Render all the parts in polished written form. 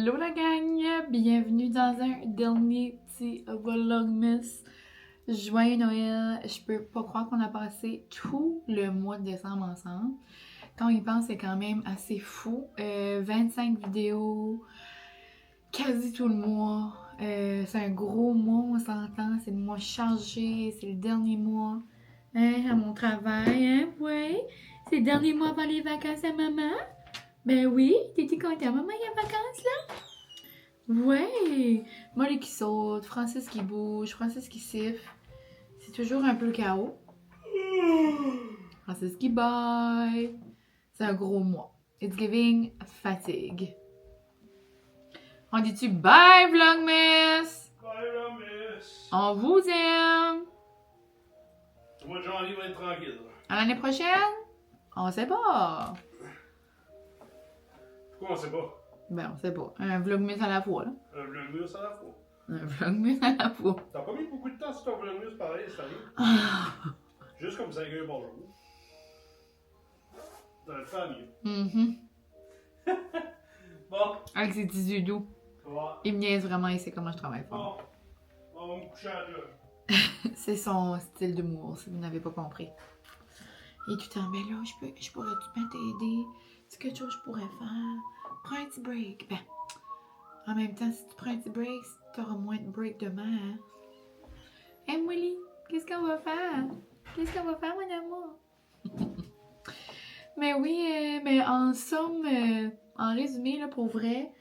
Hello la gang! Bienvenue dans un dernier petit vlogmas. Joyeux Noël! Je peux pas croire qu'on a passé tout le mois de décembre ensemble. Quand on y pense, c'est quand même assez fou. 25 vidéos, quasi tout le mois. C'est un gros mois, on s'entend. C'est le mois chargé, c'est le dernier mois. Hein, à mon travail, hein? Ouais! C'est le dernier mois avant les vacances à maman. Ben oui, t'étais content, maman, il y a vacances là? Ouais! Molly qui saute, Francis qui bouge, Francis qui siffle. C'est toujours un peu le chaos. Francis qui baille. C'est un gros mois. It's giving fatigue. On dit-tu bye Vlogmas? Bye, Vlogmas! On vous aime! Le mois de janvier va être tranquille. À l'année prochaine? On sait pas. Pourquoi on sait pas? Ben, on sait pas. Un Vlogmas à la fois, là. Un Vlogmas à la fois. Un Vlogmas à la fois. T'as pas mis beaucoup de temps sur ton Vlogmas pareil cette année? Juste comme 5 heures par jour. T'aurais le fait à mieux. Bon. Avec ses 18 doux. Ouais. Il me niaise vraiment, il sait comment je travaille fort. Bon. On va me coucher à l'heure. C'est son style d'humour, si vous n'avez pas compris. Et tout le temps, ben là, je pourrais-tu bien t'aider? C'est quelque chose que je pourrais faire? Prends un petit break. Ben, en même temps, si tu prends un petit break, t'auras moins de break demain, hein? Hey, Molly, qu'est-ce qu'on va faire? Qu'est-ce qu'on va faire, mon amour? Mais oui, mais en somme, en résumé, là, pour vrai,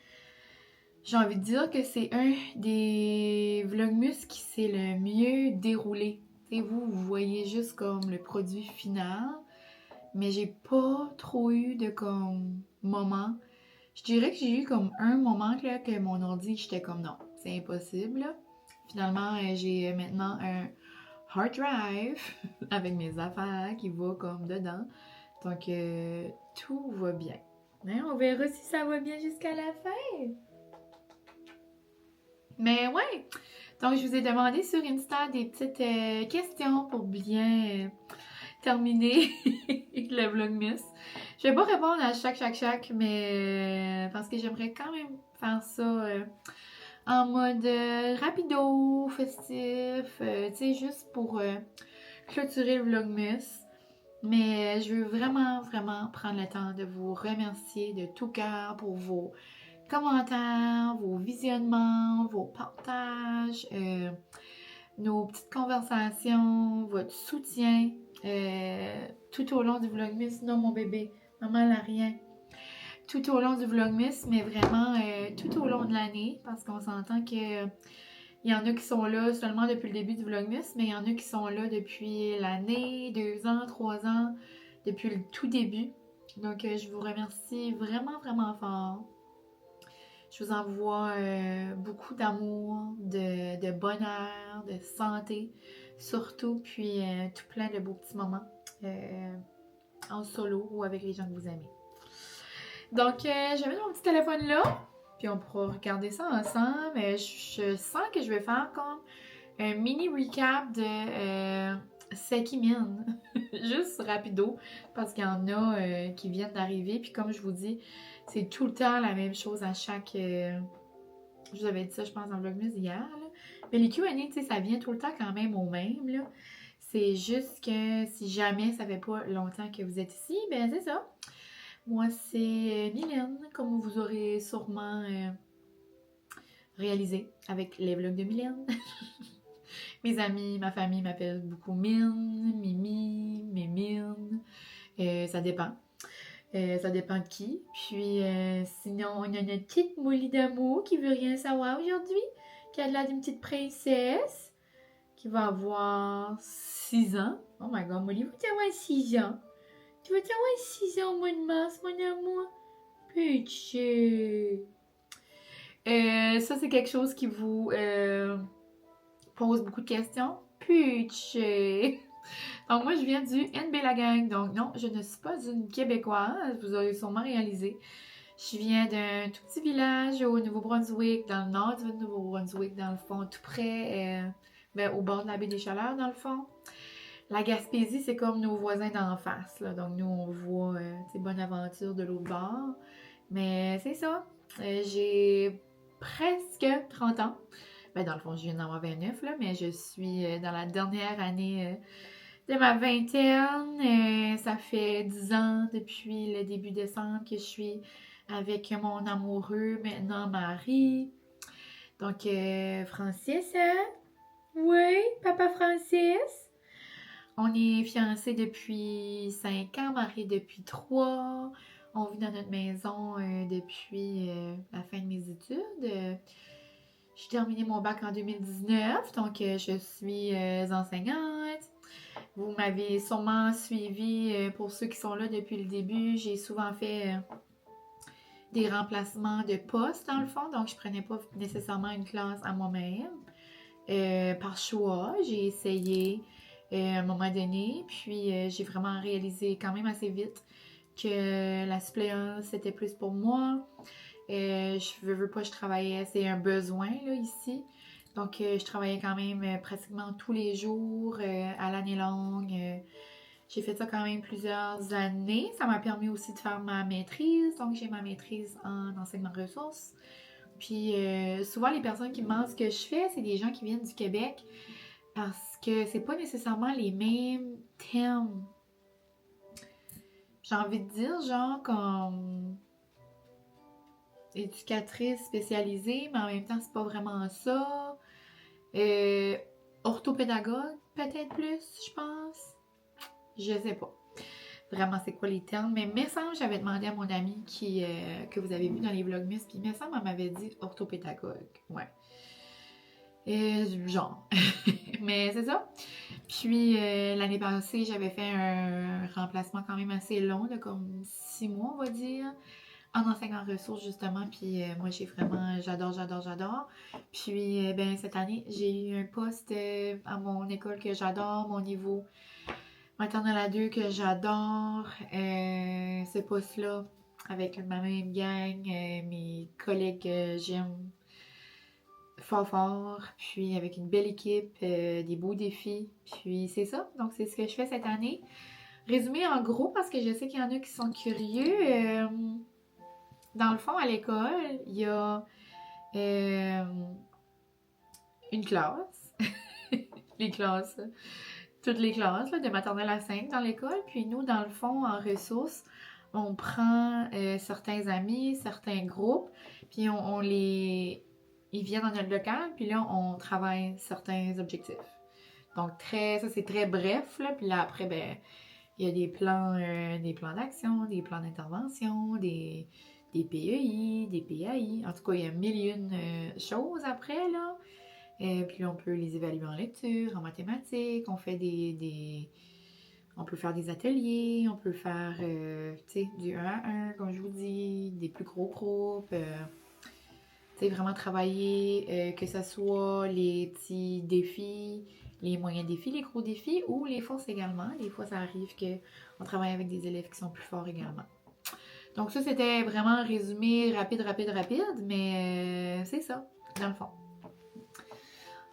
j'ai envie de dire que c'est un des vlogmas qui s'est le mieux déroulé. Et vous voyez juste comme le produit final, mais j'ai pas trop eu de comme moment. Je dirais que j'ai eu comme un moment là, que mon ordi, j'étais comme non, c'est impossible. Là. Finalement, j'ai maintenant un hard drive avec mes affaires qui va comme dedans. Donc, tout va bien. Mais on verra si ça va bien jusqu'à la fin. Mais ouais! Donc, je vous ai demandé sur Insta des petites questions pour bien terminer le vlogmas. Je vais pas répondre à chaque, mais parce que j'aimerais quand même faire ça en mode rapido, festif, tu sais, juste pour clôturer le vlogmas. Mais je veux vraiment prendre le temps de vous remercier de tout cœur pour vos commentaires, vos visionnements, vos partages, nos petites conversations, votre soutien tout au long du vlogmas. Non, mon bébé, maman n'a rien. Tout au long du vlogmas, mais vraiment tout au long de l'année, parce qu'on s'entend que il y en a qui sont là seulement depuis le début du vlogmas, mais il y en a qui sont là depuis l'année, 2 ans, 3 ans, depuis le tout début. Donc, je vous remercie vraiment fort. Je vous envoie beaucoup d'amour, de bonheur, de santé, surtout, puis tout plein de beaux petits moments en solo ou avec les gens que vous aimez. Donc, je vais mettre mon petit téléphone là, puis on pourra regarder ça ensemble. Je sens que je vais faire comme un mini recap de Sekimin, juste rapido, parce qu'il y en a qui viennent d'arriver. Puis comme je vous dis, c'est tout le temps la même chose à chaque... je vous avais dit ça, je pense, dans le vlogmas hier. Là. Mais les Q&A, tu sais, ça vient tout le temps quand même au même. Là. C'est juste que si jamais ça fait pas longtemps que vous êtes ici, ben c'est ça. Moi, c'est Mylène, comme vous aurez sûrement réalisé avec les vlogs de Mylène. Mes amis, ma famille m'appellent beaucoup Mine, Mimi, Mémine. Ça dépend. Ça dépend de qui. Puis sinon, il y a une petite Molly d'amour qui veut rien savoir aujourd'hui, qui a l'air d'une petite princesse, qui va avoir 6 ans. Oh my god, Molly, vous avoir 6 ans. Tu vas avoir 6 ans au mois de mars, mon amour. Petit. Ça, c'est quelque chose qui vous pose beaucoup de questions. Petit. Donc, moi, je viens du NB La Gang. Donc, non, je ne suis pas une Québécoise. Vous aurez sûrement réalisé. Je viens d'un tout petit village au Nouveau-Brunswick, dans le nord du Nouveau-Brunswick, dans le fond, tout près, au bord de la baie des Chaleurs, dans le fond. La Gaspésie, c'est comme nos voisins d'en face. Là. Donc, nous, on voit Bonaventure de l'autre bord. Mais c'est ça. J'ai presque 30 ans. Ben, dans le fond, je viens d'en avoir 29, là, mais je suis dans la dernière année de ma vingtaine. Ça fait 10 ans depuis le début décembre que je suis avec mon amoureux, maintenant mari. Donc, Francis, hein? Oui, papa Francis. On est fiancés depuis 5 ans, mariés depuis 3. On vit dans notre maison depuis la fin de mes études. J'ai terminé mon bac en 2019, donc je suis enseignante. Vous m'avez sûrement suivi pour ceux qui sont là depuis le début. J'ai souvent fait des remplacements de postes dans le fond, donc je prenais pas nécessairement une classe à moi-même. Par choix, j'ai essayé à un moment donné, puis j'ai vraiment réalisé quand même assez vite que la suppléance c'était plus pour moi. Je veux pas, je travaillais, c'est un besoin là ici. Donc je travaillais quand même pratiquement tous les jours à l'année longue. J'ai fait ça quand même plusieurs années. Ça m'a permis aussi de faire ma maîtrise. Donc j'ai ma maîtrise en enseignement ressources. Puis souvent, les personnes qui me demandent ce que je fais, c'est des gens qui viennent du Québec parce que c'est pas nécessairement les mêmes thèmes. J'ai envie de dire, genre, comme éducatrice spécialisée, mais en même temps, c'est pas vraiment ça. Orthopédagogue, peut-être plus, je pense. Je sais pas vraiment c'est quoi les termes, mais me semble j'avais demandé à mon amie que vous avez vu dans les Vlogmas, puis me semble elle m'avait dit orthopédagogue. Ouais. Genre. Mais c'est ça. Puis l'année passée, j'avais fait un remplacement quand même assez long, de comme 6 mois, on va dire, en enseignant ressources, justement. Puis moi, j'adore. Puis ben cette année, j'ai eu un poste à mon école que j'adore, mon niveau maternelle à 2 que j'adore. Ce poste-là, avec ma même gang, mes collègues que j'aime fort, puis avec une belle équipe, des beaux défis. Puis c'est ça, donc c'est ce que je fais cette année. Résumé en gros, parce que je sais qu'il y en a qui sont curieux. Dans le fond, à l'école, il y a une classe. Les classes. Toutes les classes, là, de maternelle à 5 dans l'école. Puis nous, dans le fond, en ressources, on prend certains amis, certains groupes, puis on les... Ils viennent dans notre local, puis là, on travaille certains objectifs. Donc, ça, c'est très bref, là. Puis là, après, ben, il y a des plans d'action, des plans d'intervention, des PEI, des PAI. En tout cas, il y a mille et une choses après, là. Puis on peut les évaluer en lecture, en mathématiques, on fait on peut faire des ateliers, on peut faire, du 1 à 1, comme je vous dis, des plus gros groupes, vraiment travailler, que ce soit les petits défis, les moyens défis, les gros défis, ou les forces également. Des fois, ça arrive qu'on travaille avec des élèves qui sont plus forts également. Donc ça, c'était vraiment un résumé rapide, mais c'est ça, dans le fond.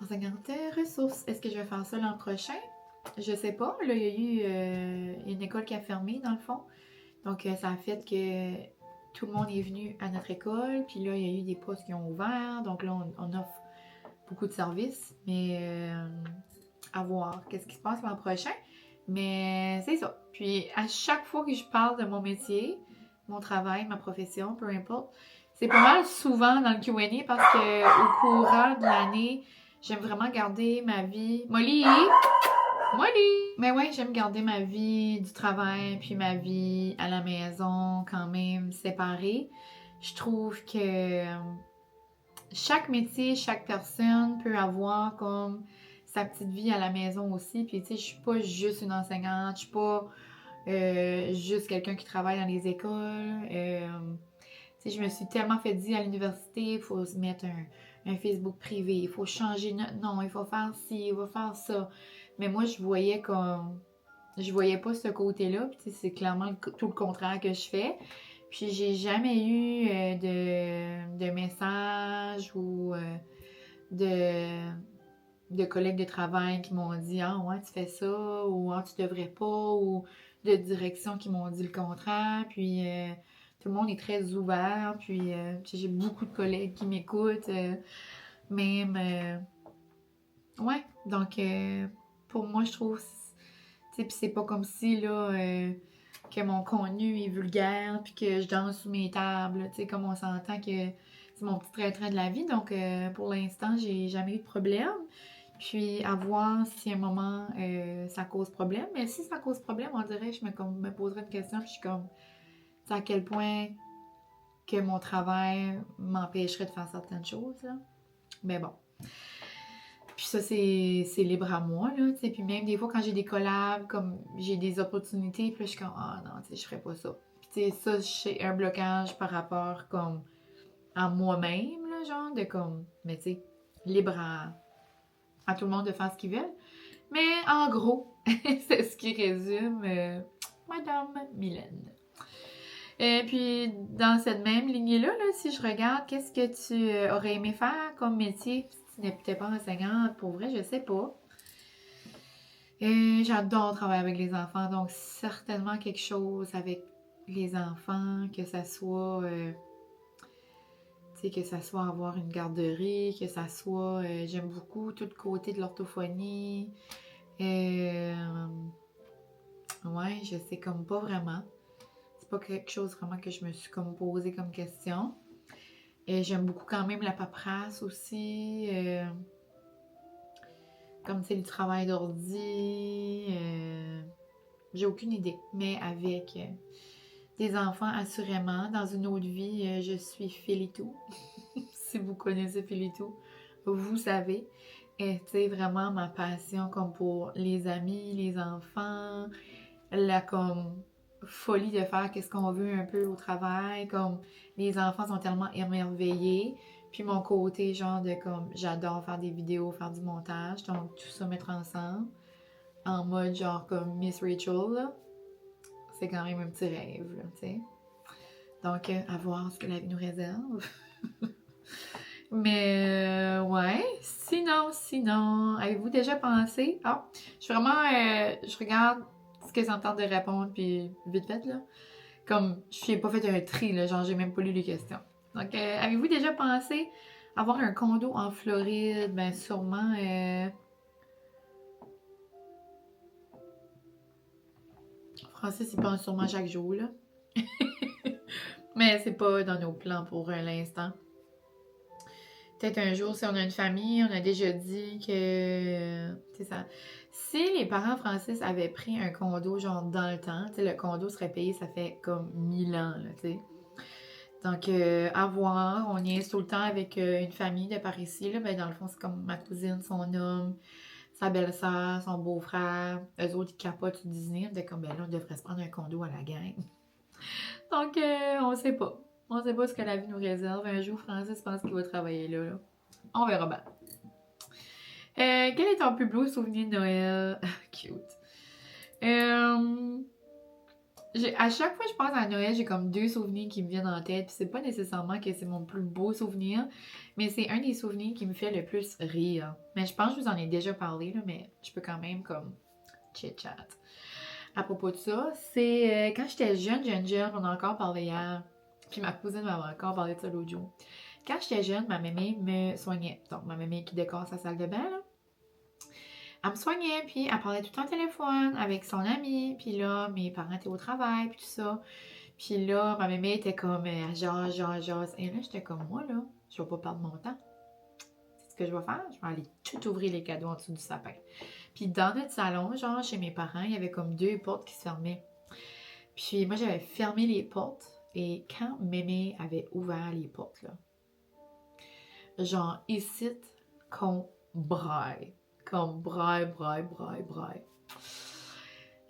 Enseignante ressources. Est-ce que je vais faire ça l'an prochain? Je sais pas. Là, il y a eu une école qui a fermé, dans le fond. Donc, ça a fait que tout le monde est venu à notre école. Puis là, il y a eu des postes qui ont ouvert. Donc là, on offre beaucoup de services. Mais à voir qu'est-ce qui se passe l'an prochain. Mais c'est ça. Puis, à chaque fois que je parle de mon métier, mon travail, ma profession, peu importe, c'est pas mal souvent dans le Q&A parce que au courant de l'année, j'aime vraiment garder ma vie... Molly! Mais ouais, j'aime garder ma vie du travail puis ma vie à la maison quand même séparée. Je trouve que chaque métier, chaque personne peut avoir comme sa petite vie à la maison aussi. Puis tu sais, je suis pas juste une enseignante, je suis pas juste quelqu'un qui travaille dans les écoles. Tu sais, je me suis tellement fait dire à l'université, il faut se mettre un Facebook privé, il faut changer notre nom, il faut faire ci, il faut faire ça. Mais moi, je voyais pas ce côté-là, puis c'est clairement tout le contraire que je fais. Puis j'ai jamais eu de messages ou de collègues de travail qui m'ont dit « Ah ouais, tu fais ça » ou « Ah, tu devrais pas » ou de direction qui m'ont dit le contraire. Puis tout le monde est très ouvert, puis j'ai beaucoup de collègues qui m'écoutent, même, ouais, donc pour moi, je trouve, tu sais, puis c'est pas comme si, là, que mon contenu est vulgaire, puis que je danse sous mes tables, tu sais, comme on s'entend que c'est mon petit train-train de la vie, donc pour l'instant, j'ai jamais eu de problème. Puis à voir si à un moment ça cause problème. Mais si ça cause problème, on dirait que je me poserais une question, puis je suis comme, tu sais, à quel point que mon travail m'empêcherait de faire certaines choses, là. Mais bon. Puis ça, c'est libre à moi, là, tu sais. Puis même des fois, quand j'ai des collabs, comme j'ai des opportunités, puis là, je suis comme, ah non, tu sais, je ferais pas ça. Puis tu sais, ça, j'ai un blocage par rapport, comme, à moi-même, là, genre, de comme, mais tu sais, libre à tout le monde de faire ce qu'ils veulent. Mais en gros, c'est ce qui résume Madame Mylène. Et puis, dans cette même lignée-là, là, si je regarde, qu'est-ce que tu aurais aimé faire comme métier si tu n'étais pas enseignante? Pour vrai, je sais pas. Et j'adore travailler avec les enfants, donc certainement quelque chose avec les enfants, que ça soit, tu sais, que ça soit avoir une garderie, que ça soit, j'aime beaucoup tout le côté de l'orthophonie. Ouais, je sais comme pas vraiment. C'est pas quelque chose vraiment que je me suis comme posé comme question. Et j'aime beaucoup quand même la paperasse aussi. Comme c'est le travail d'ordi. J'ai aucune idée. Mais avec des enfants, assurément. Dans une autre vie, je suis Filitou. Si vous connaissez Filitou, vous savez. Et tu sais, vraiment ma passion comme pour les amis, les enfants, la comme folie de faire qu'est-ce qu'on veut un peu au travail, comme les enfants sont tellement émerveillés, puis mon côté genre de comme j'adore faire des vidéos, faire du montage, donc tout ça mettre ensemble en mode genre comme Miss Rachel là, c'est quand même un petit rêve là, tu sais. Donc à voir ce que la vie nous réserve. Mais ouais, sinon, avez-vous déjà pensé? Ah, je suis vraiment, je regarde ce que ça me tente de répondre, puis vite fait, là. Comme, je n'ai pas fait un tri, là, genre, j'ai même pas lu les questions. Donc, avez-vous déjà pensé avoir un condo en Floride? Ben, sûrement, Francis, il pense sûrement chaque jour, là. Mais c'est pas dans nos plans pour l'instant. Peut-être un jour, si on a une famille, on a déjà dit que... C'est ça. Si les parents Francis avaient pris un condo, genre dans le temps, tu sais, le condo serait payé, ça fait comme 1000 ans, là, tu sais. Donc, à voir, on y est tout le temps avec une famille de par ici, là. Ben, dans le fond, c'est comme ma cousine, son homme, sa belle-sœur, son beau-frère. Eux autres, ils capotent sur Disney. On comme, ben là, on devrait se prendre un condo à la gang. Donc, on sait pas. On sait pas ce que la vie nous réserve. Un jour, Francis pense qu'il va travailler là, là. On verra bien. Quel est ton plus beau souvenir de Noël? Cute. À chaque fois que je pense à Noël, j'ai comme deux souvenirs qui me viennent en tête. Puis c'est pas nécessairement que c'est mon plus beau souvenir, mais c'est un des souvenirs qui me fait le plus rire. Mais je pense que je vous en ai déjà parlé, là, mais je peux quand même comme chit-chat. À propos de ça, c'est quand j'étais jeune, on a encore parlé hier. Puis ma cousine m'avait encore parlé de ça l'autre jour. Quand j'étais jeune, ma mémé me soignait. Donc, ma mémé qui décore sa salle de bain, là. Elle me soignait, puis elle parlait tout le temps au téléphone avec son ami. Puis là, mes parents étaient au travail, puis tout ça. Puis là, ma mémé était comme, jase. Et là, j'étais comme, moi, là, je vais pas perdre mon temps. C'est ce que je vais faire. Je vais aller tout ouvrir les cadeaux en dessous du sapin. Puis dans notre salon, genre, chez mes parents, il y avait comme deux portes qui se fermaient. Puis moi, j'avais fermé les portes. Et quand mémé avait ouvert les portes, là, genre, ici, qu'on braille. Comme braille.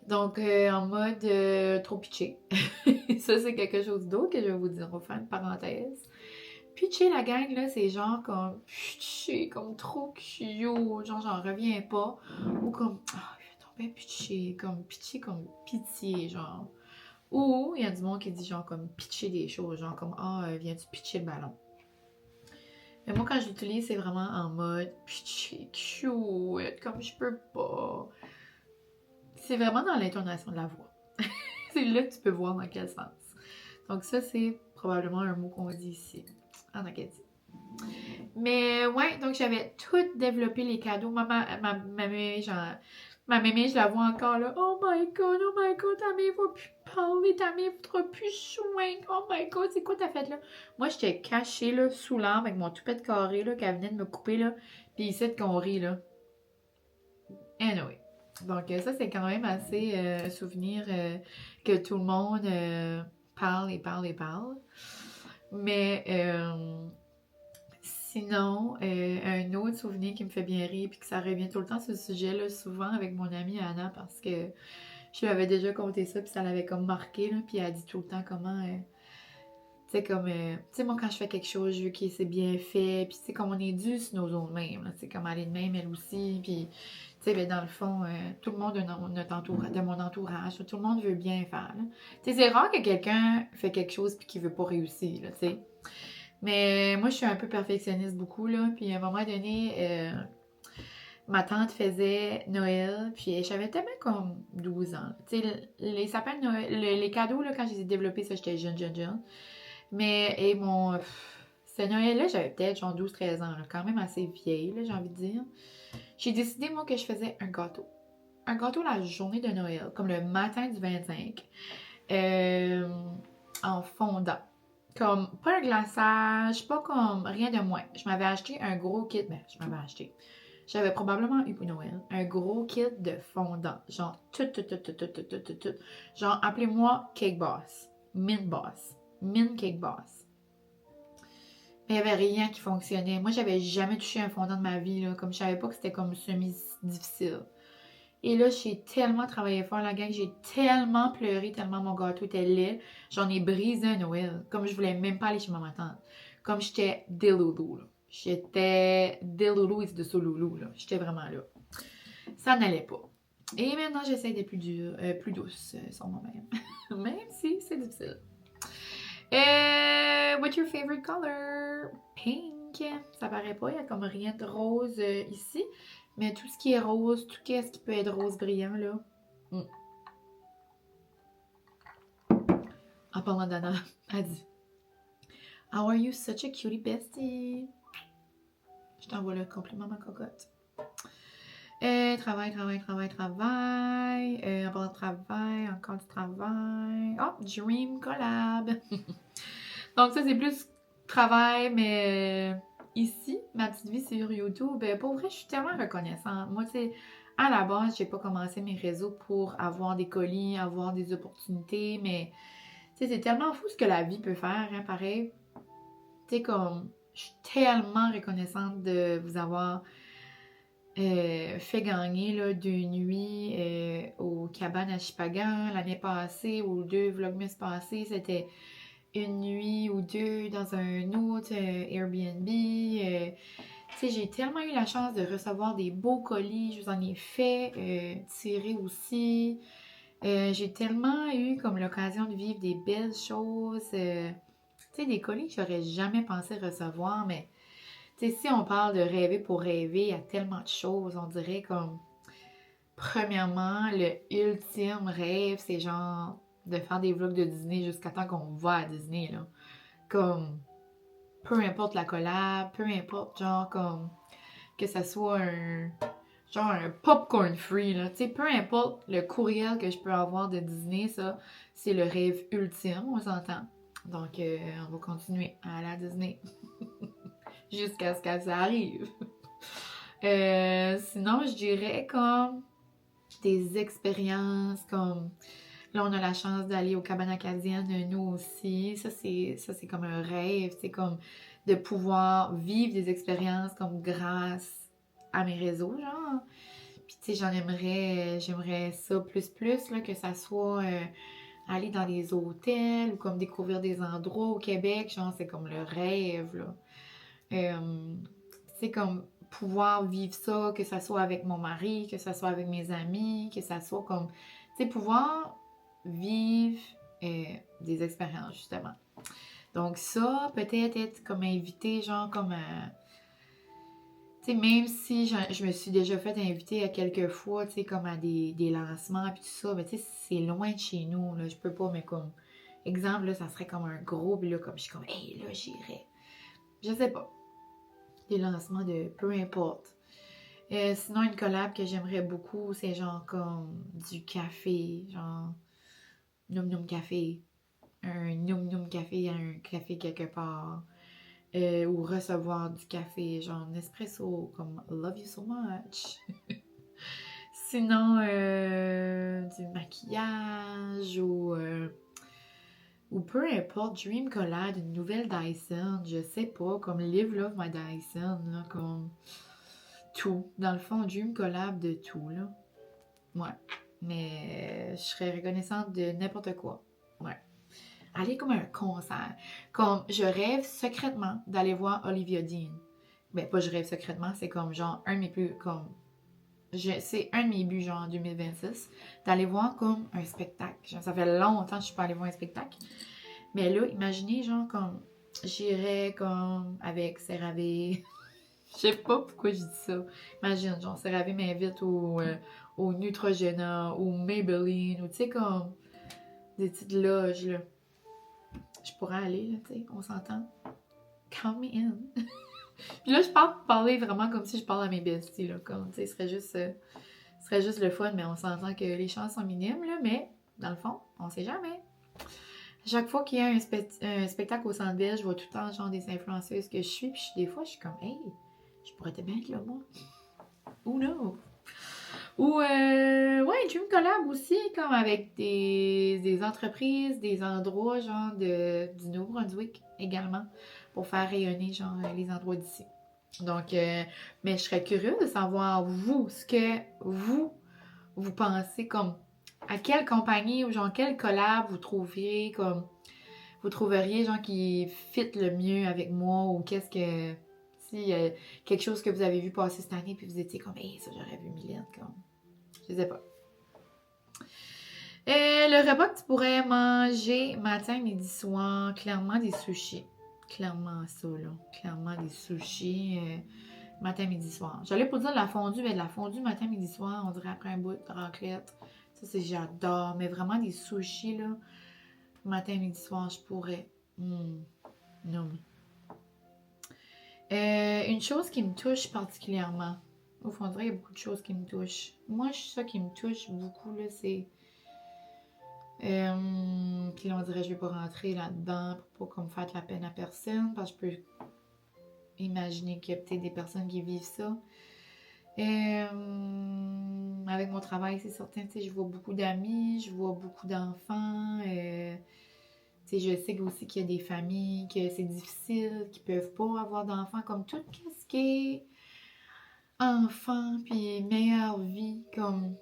Donc, en mode trop pitché. Ça, c'est quelque chose d'autre que je vais vous dire. On va faire une parenthèse. Pitché, la gang, là, c'est genre comme pitché, comme trop cute. Genre, j'en reviens pas. Ou comme, ah, je vais tomber pitché. Comme pitché, comme pitié, genre. Ou il y a du monde qui dit genre comme pitcher des choses. Genre comme, ah, viens-tu pitcher le ballon? Mais moi, quand je l'utilise, c'est vraiment en mode pitché, cute, comme je peux pas. C'est vraiment dans l'intonation de la voix. C'est là que tu peux voir dans quel sens. Donc ça, c'est probablement un mot qu'on dit ici, en Acadie. Mais ouais, donc j'avais tout développé les cadeaux. Ma mémé, je la vois encore là. Oh my god, ta mère va plus parler, ta mère voudra plus soin. Oh my god, c'est quoi ta fête là? Moi, j'étais cachée là, sous l'arbre avec mon toupette carré là, qu'elle venait de me couper là. Puis ici, qu'on rit là. Anyway. Donc ça, c'est quand même assez un souvenir que tout le monde parle et parle et parle. Mais sinon, un autre souvenir qui me fait bien rire puis que ça revient tout le temps sur ce sujet-là, souvent avec mon amie Anna, parce que je lui avais déjà conté ça puis ça l'avait comme marqué, là, puis elle dit tout le temps comment... tu sais, comme... tu sais, moi, quand je fais quelque chose, je veux que c'est bien fait, puis tu sais, comme on est dû sur nos autres mêmes, tu sais, comme elle est de même, elle aussi, puis... Tu sais, ben, dans le fond, tout le monde de mon entourage, tout le monde veut bien faire, là. Tu sais, c'est rare que quelqu'un fait quelque chose puis qu'il veut pas réussir, là, tu sais. Mais moi, je suis un peu perfectionniste beaucoup, là. Puis à un moment donné, ma tante faisait Noël, puis j'avais tellement comme 12 ans. Tu sais, les sapins de Noël, les cadeaux, là, quand je les ai développés, ça, j'étais jeune. Mais, et ce Noël-là, j'avais peut-être genre 12-13 ans, là, quand même assez vieille, là, j'ai envie de dire. J'ai décidé, moi, que je faisais un gâteau. Un gâteau la journée de Noël, comme le matin du 25, en fondant. Comme, pas un glaçage, pas comme rien de moins. Je m'avais acheté un gros kit, j'avais probablement eu pour Noël, un gros kit de fondant. Genre, tout. Genre, appelez-moi Cake Boss, Mint Cake Boss. Mais il n'y avait rien qui fonctionnait. Moi, j'avais jamais touché un fondant de ma vie, là, comme je savais pas que c'était comme semi-difficile. Et là, j'ai tellement travaillé fort, la gang, j'ai tellement pleuré, tellement mon gâteau était laid. J'en ai brisé un Noël, comme je voulais même pas aller chez ma tante. Comme j'étais déloulou, là. J'étais déloulou et de sous-loulou, là. J'étais vraiment là. Ça n'allait pas. Et maintenant, j'essaie d'être plus douce sur moi-même. Même si c'est difficile. What's your favorite color? Pink. Ça paraît pas, il y a comme rien de rose ici. Mais tout ce qui est rose, tout ce qui peut être rose brillant, là. En parlant d'Anna, elle dit How are you such a cutie bestie? Je t'envoie le compliment, ma cocotte. Travail. En parlant de travail, encore du travail. Oh, Dream Collab. Donc ça, c'est plus travail, mais ici, ma petite vie sur YouTube, pour vrai, je suis tellement reconnaissante. Moi, tu sais, à la base, j'ai pas commencé mes réseaux pour avoir des colis, avoir des opportunités, mais tu sais, c'est tellement fou ce que la vie peut faire, hein, pareil. Tu sais, comme, je suis tellement reconnaissante de vous avoir fait gagner là, 2 nuits au cabane à Chipagan l'année passée, ou 2 vlogmas passés, c'était 1 nuit ou 2 dans un autre Airbnb. Tu sais, j'ai tellement eu la chance de recevoir des beaux colis, je vous en ai fait tirer aussi. J'ai tellement eu comme l'occasion de vivre des belles choses. Tu sais, des colis que j'aurais jamais pensé recevoir, mais tu sais, si on parle de rêver pour rêver, il y a tellement de choses, on dirait comme, premièrement, le ultime rêve, c'est genre de faire des vlogs de Disney jusqu'à temps qu'on va à Disney, là. Comme, peu importe la collab, peu importe, genre, comme, que ça soit un popcorn free, là. Tu sais, peu importe le courriel que je peux avoir de Disney, ça, c'est le rêve ultime, on s'entend. Donc, on va continuer à aller à Disney. Jusqu'à ce que ça arrive. Sinon, je dirais comme des expériences, comme là, on a la chance d'aller aux cabanes acadiennes, nous aussi. Ça, c'est comme un rêve, c'est comme de pouvoir vivre des expériences comme grâce à mes réseaux, genre. Puis, tu sais, j'aimerais ça plus, là, que ça soit aller dans des hôtels ou comme découvrir des endroits au Québec, genre, c'est comme le rêve, là. C'est comme pouvoir vivre ça, que ça soit avec mon mari, que ça soit avec mes amis, que ça soit comme, tu sais, pouvoir vivre des expériences, justement. Donc ça, peut-être être comme invité, genre comme tu sais, même si je me suis déjà fait inviter à quelques fois, tu sais, comme à des lancements puis tout ça, mais tu sais, c'est loin de chez nous, là, je peux pas, mais comme exemple, là, ça serait comme un gros, puis là, comme je suis comme, hey, là, j'irais. Je sais pas. Des lancements de peu importe. Sinon, une collab que j'aimerais beaucoup, c'est genre comme du café, genre Noum Noum Café. Un Noum Noum Café à un café quelque part. Ou recevoir du café, genre Nespresso, comme Love you so much. Sinon, du maquillage ou peu importe, Dream Collab, une nouvelle Dyson, je sais pas, comme Live Love My Dyson, là, comme tout. Dans le fond, Dream Collab de tout, là. Ouais. Mais je serais reconnaissante de n'importe quoi. Ouais. Aller comme à un concert. Comme je rêve secrètement d'aller voir Olivia Dean. Ben, pas je rêve secrètement, c'est comme genre un de mes plus. Comme. C'est un de mes buts, genre en 2026, d'aller voir comme un spectacle. Genre, ça fait longtemps que je suis pas allée voir un spectacle. Mais là, imaginez, genre, comme. J'irais comme avec CeraVe. Je sais pas pourquoi je dis ça. Imagine, genre, CeraVe m'invite au Neutrogena, ou Maybelline, ou tu sais, comme des petites loges, là. Je pourrais aller, là, tu sais, on s'entend. Count me in. Puis là, je parler vraiment comme si je parle à mes besties, là, comme, tu sais, ce serait juste le fun, mais on s'entend que les chances sont minimes, là, mais dans le fond, on sait jamais. Chaque fois qu'il y a un spectacle au Centre Bell, je vois tout le temps, genre, des influenceuses que je suis, puis des fois, je suis comme, hey, je pourrais te bien être là, moi. Ou non. Ou, ouais, Dream Collab aussi, comme avec des entreprises, des endroits, genre, du Nouveau-Brunswick également, pour faire rayonner, genre, les endroits d'ici. Donc, mais je serais curieuse de savoir, vous, ce que vous pensez, comme, à quelle compagnie ou, genre, quelle collab vous trouveriez, comme, vous trouveriez, genre, qui fit le mieux avec moi, ou qu'est-ce que, si, quelque chose que vous avez vu passer cette année, puis vous étiez comme, hey, ça, j'aurais vu Mylène, comme, je sais pas. Le repas que tu pourrais manger matin, midi, soir, clairement des sushis. Clairement ça, là. Clairement des sushis matin, midi, soir. J'allais pour dire de la fondue, mais de la fondue matin, midi, soir, on dirait après un bout de raclette. Ça, c'est j'adore. Mais vraiment des sushis, là, matin, midi, soir, je pourrais. Non. Une chose qui me touche particulièrement. Au fond, on dirait qu'il y a beaucoup de choses qui me touchent. Moi, ça qui me touche beaucoup, là, c'est... puis là, on dirait que je vais pas rentrer là-dedans pour pas comme faire de la peine à personne, parce que je peux imaginer qu'il y a peut-être des personnes qui vivent ça. Avec mon travail, c'est certain, tu sais, je vois beaucoup d'amis, je vois beaucoup d'enfants. Tu sais, je sais aussi qu'il y a des familles, que c'est difficile, qui peuvent pas avoir d'enfants, comme tout ce qui est enfant, puis meilleure vie, comme...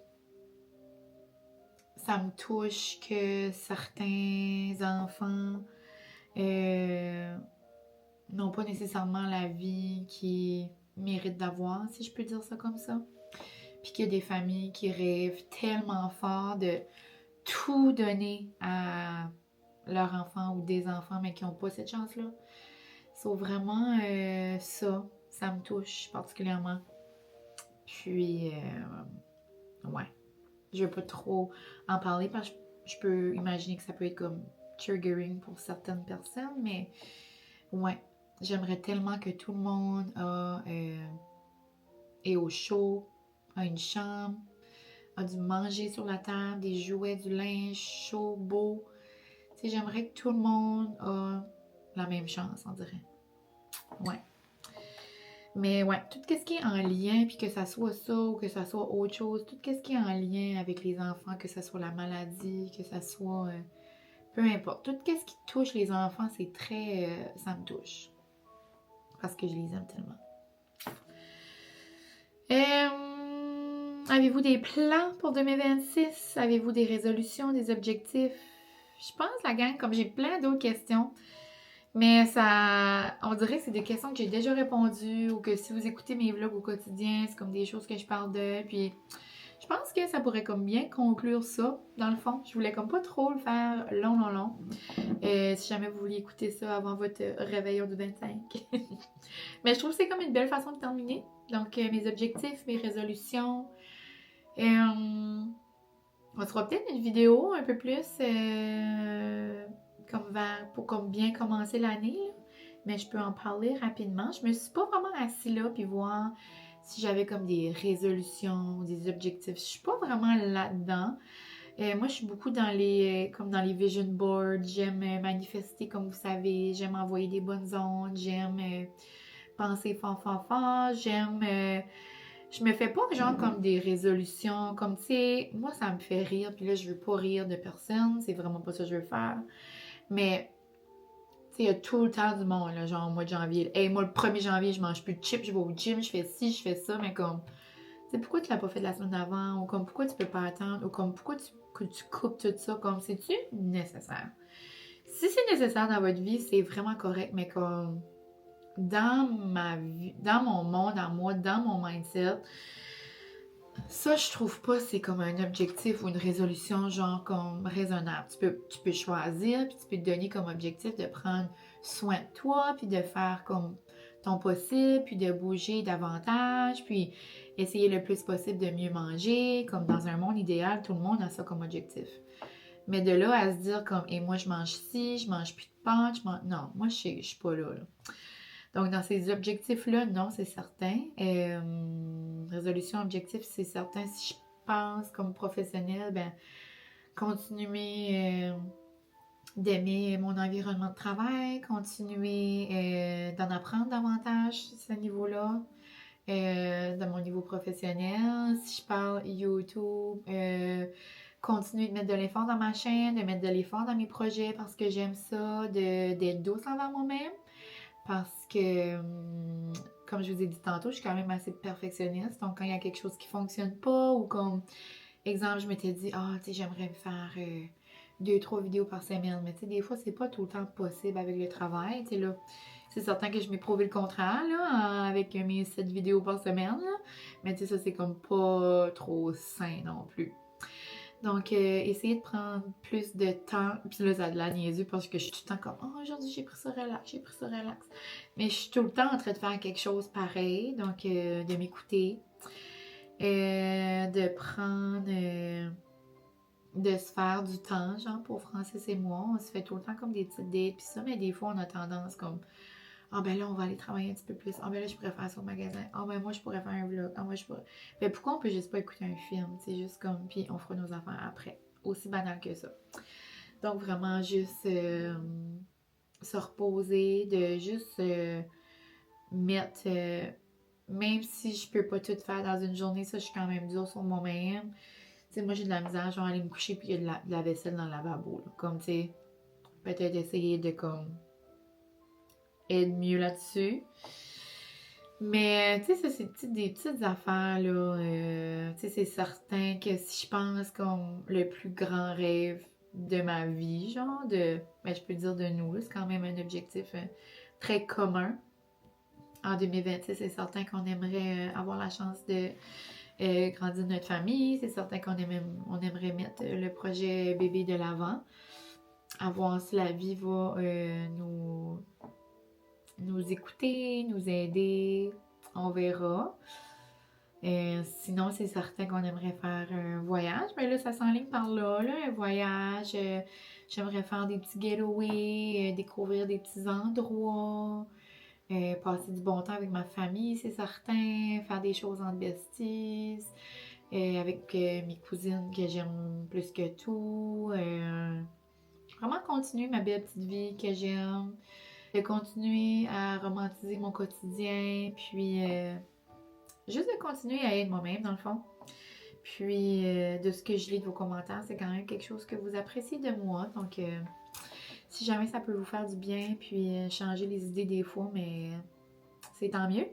Ça me touche que certains enfants n'ont pas nécessairement la vie qu'ils méritent d'avoir, si je peux dire ça comme ça. Puis qu'il y a des familles qui rêvent tellement fort de tout donner à leurs enfants ou des enfants, mais qui n'ont pas cette chance-là. C'est vraiment ça me touche particulièrement. Puis, ouais. Je ne veux pas trop en parler parce que je peux imaginer que ça peut être comme triggering pour certaines personnes, mais ouais, j'aimerais tellement que tout le monde est au chaud, a une chambre, a du manger sur la table, des jouets, du linge chaud, beau. Tu sais, j'aimerais que tout le monde a la même chance, on dirait. Ouais. Mais ouais, tout ce qui est en lien, puis que ça soit ça ou que ça soit autre chose, tout ce qui est en lien avec les enfants, que ça soit la maladie, que ça soit... peu importe. Tout ce qui touche les enfants, c'est très... ça me touche. Parce que je les aime tellement. Avez-vous des plans pour 2026? Avez-vous des résolutions, des objectifs? Je pense, la gang, comme j'ai plein d'autres questions... Mais ça, on dirait que c'est des questions que j'ai déjà répondues ou que si vous écoutez mes vlogs au quotidien, c'est comme des choses que je parle de. Puis je pense que ça pourrait comme bien conclure ça, dans le fond. Je voulais comme pas trop le faire long. Si jamais vous vouliez écouter ça avant votre réveillon du 25. Mais je trouve que c'est comme une belle façon de terminer. Donc mes objectifs, mes résolutions. On se fera peut-être une vidéo un peu plus... pour comme bien commencer l'année, là. Mais je peux en parler rapidement. Je me suis pas vraiment assise là puis voir si j'avais comme des résolutions, des objectifs. Je suis pas vraiment là-dedans. Moi, je suis beaucoup comme dans les vision boards. J'aime manifester, comme vous savez. J'aime envoyer des bonnes ondes. J'aime penser fort, fort, fort. Je me fais pas genre comme des résolutions. Comme, tu sais, moi, ça me fait rire. Puis là, je veux pas rire de personne. C'est vraiment pas ça que je veux faire. Mais, tu sais, il y a tout le temps du monde, là, genre au mois de janvier. Hey, moi, le 1er janvier, je mange plus de chips. Je vais au gym. Je fais ci, je fais ça. Mais comme... C'est pourquoi tu l'as pas fait la semaine d'avant, ou comme pourquoi tu peux pas attendre, ou comme pourquoi que tu coupes tout ça, comme c'est-tu nécessaire? Si c'est nécessaire dans votre vie, c'est vraiment correct, mais comme dans ma vie, dans mon monde, dans moi, dans mon mindset, ça je trouve pas c'est comme un objectif ou une résolution genre comme raisonnable. Tu peux choisir, puis tu peux te donner comme objectif de prendre soin de toi, puis de faire comme ton possible, puis de bouger davantage, puis essayer le plus possible de mieux manger, comme dans un monde idéal, tout le monde a ça comme objectif. Mais de là à se dire comme, et moi je mange ci, je mange plus de pâtes, non, moi je suis pas là. Donc dans ces objectifs-là, non, c'est certain. Résolution, objectif, c'est certain. Si je pense comme professionnelle, ben continuer d'aimer mon environnement de travail, continuer d'en apprendre davantage à ce niveau-là. De mon niveau professionnel. Si je parle YouTube, continuer de mettre de l'effort dans ma chaîne, de mettre de l'effort dans mes projets parce que j'aime ça, d'être douce envers moi-même. Parce que, comme je vous ai dit tantôt, je suis quand même assez perfectionniste. Donc, quand il y a quelque chose qui fonctionne pas ou comme, exemple, je m'étais dit, tu sais, j'aimerais faire 2-3 vidéos par semaine. Mais tu sais, des fois, c'est pas tout le temps possible avec le travail. Tu sais, là, c'est certain que je m'ai prouvé le contraire, là, avec mes 7 vidéos par semaine, là. Mais tu sais, ça, c'est comme pas trop sain non plus. Donc, essayez de prendre plus de temps. Puis là, ça a de la niaisue parce que je suis tout le temps comme, aujourd'hui, j'ai pris ça relax, j'ai pris ça relax. Mais je suis tout le temps en train de faire quelque chose pareil. Donc, de m'écouter. De prendre... de se faire du temps, genre, pour Francis et moi. On se fait tout le temps comme des petites dates, puis ça, mais des fois, on a tendance comme, ben là, on va aller travailler un petit peu plus. Ben là, je pourrais faire ça au magasin. Ben moi, je pourrais faire un vlog. Moi, je pourrais... Ben pourquoi on peut juste pas écouter un film? C'est juste comme, puis on fera nos affaires après. Aussi banal que ça. Donc, vraiment, juste se reposer, de juste mettre... même si je peux pas tout faire dans une journée, ça, je suis quand même dure sur moi-même. Tu sais, moi, j'ai de la misère, genre, aller me coucher puis il y a de la vaisselle dans le lavabo, là. Comme, tu sais, peut-être essayer de, comme, être mieux là-dessus. Mais, tu sais, ça, c'est des petites affaires, là. Tu sais, c'est certain que si je pense comme le plus grand rêve de ma vie, genre, ben, je peux dire de nous, c'est quand même un objectif très commun. En 2026, c'est certain qu'on aimerait avoir la chance de grandir notre famille. C'est certain qu'on aimerait mettre le projet bébé de l'avant. À voir si la vie va nous écouter, nous aider. On verra. Sinon, c'est certain qu'on aimerait faire un voyage. Mais là, ça s'enligne par là, un voyage. J'aimerais faire des petits getaways, découvrir des petits endroits. Passer du bon temps avec ma famille, c'est certain, faire des choses en besties, avec mes cousines que j'aime plus que tout, vraiment continuer ma belle petite vie que j'aime, de continuer à romantiser mon quotidien, puis juste de continuer à être moi-même dans le fond. Puis de ce que je lis de vos commentaires, c'est quand même quelque chose que vous appréciez de moi, donc si jamais ça peut vous faire du bien, puis changer les idées des fois, mais c'est tant mieux.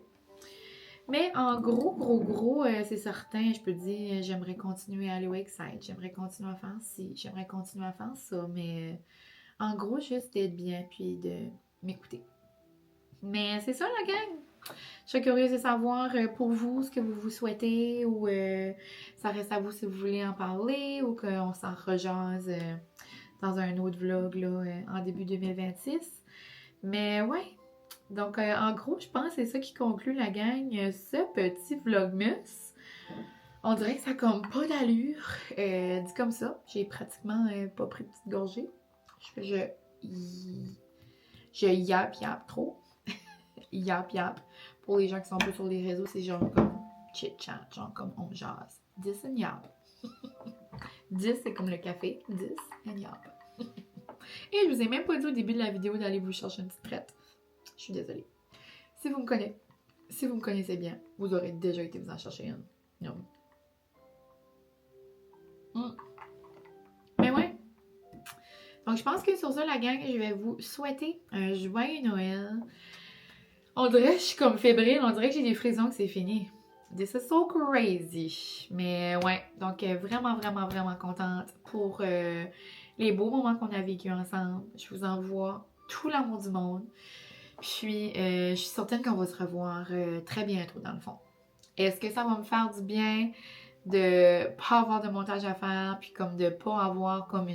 Mais en gros, c'est certain, je peux dire, j'aimerais continuer à aller au Excite, j'aimerais continuer à faire ci, j'aimerais continuer à faire ça, mais en gros, juste d'être bien, puis de m'écouter. Mais c'est ça la gang! Je serais curieuse de savoir pour vous ce que vous souhaitez, ou ça reste à vous si vous voulez en parler, ou qu'on s'en rejase dans un autre vlog là, en début 2026. Mais ouais, donc en gros, je pense que c'est ça qui conclut la gang, ce petit vlogmas. On dirait que ça a comme pas d'allure. Dit comme ça, j'ai pratiquement pas pris de petite gorgée. Je je yap trop. Yap. Pour les gens qui sont un peu sur les réseaux, c'est genre comme chit-chat, genre comme on jase. 10 and yap. 10, c'est comme le café. 10 and yap. Et je vous ai même pas dit au début de la vidéo d'aller vous chercher une petite traite. Je suis désolée. Si vous me connaissez bien, vous aurez déjà été vous en chercher une. Non. Mais ouais. Donc je pense que sur ça, la gang, je vais vous souhaiter un joyeux Noël. On dirait que je suis comme fébrile, on dirait que j'ai des frissons que c'est fini. This is so crazy. Mais ouais, donc vraiment contente pour les beaux moments qu'on a vécu ensemble. Je vous envoie tout l'amour du monde. Puis je suis certaine qu'on va se revoir très bientôt dans le fond. Est-ce que ça va me faire du bien de pas avoir de montage à faire, puis comme de pas avoir comme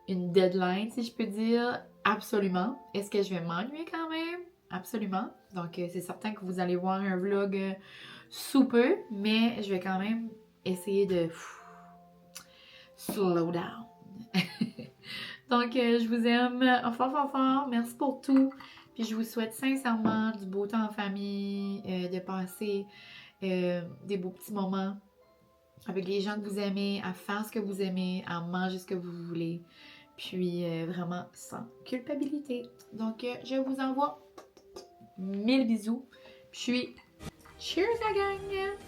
une deadline, si je peux dire? Absolument. Est-ce que je vais m'ennuyer quand même? Absolument. Donc, c'est certain que vous allez voir un vlog sous peu, mais je vais quand même essayer de slow down. Donc, je vous aime fort. Merci pour tout. Puis, je vous souhaite sincèrement du beau temps en famille, de passer des beaux petits moments avec les gens que vous aimez, à faire ce que vous aimez, à manger ce que vous voulez. Puis, vraiment sans culpabilité. Donc, je vous envoie 1000 bisous. Puis, cheers la gang!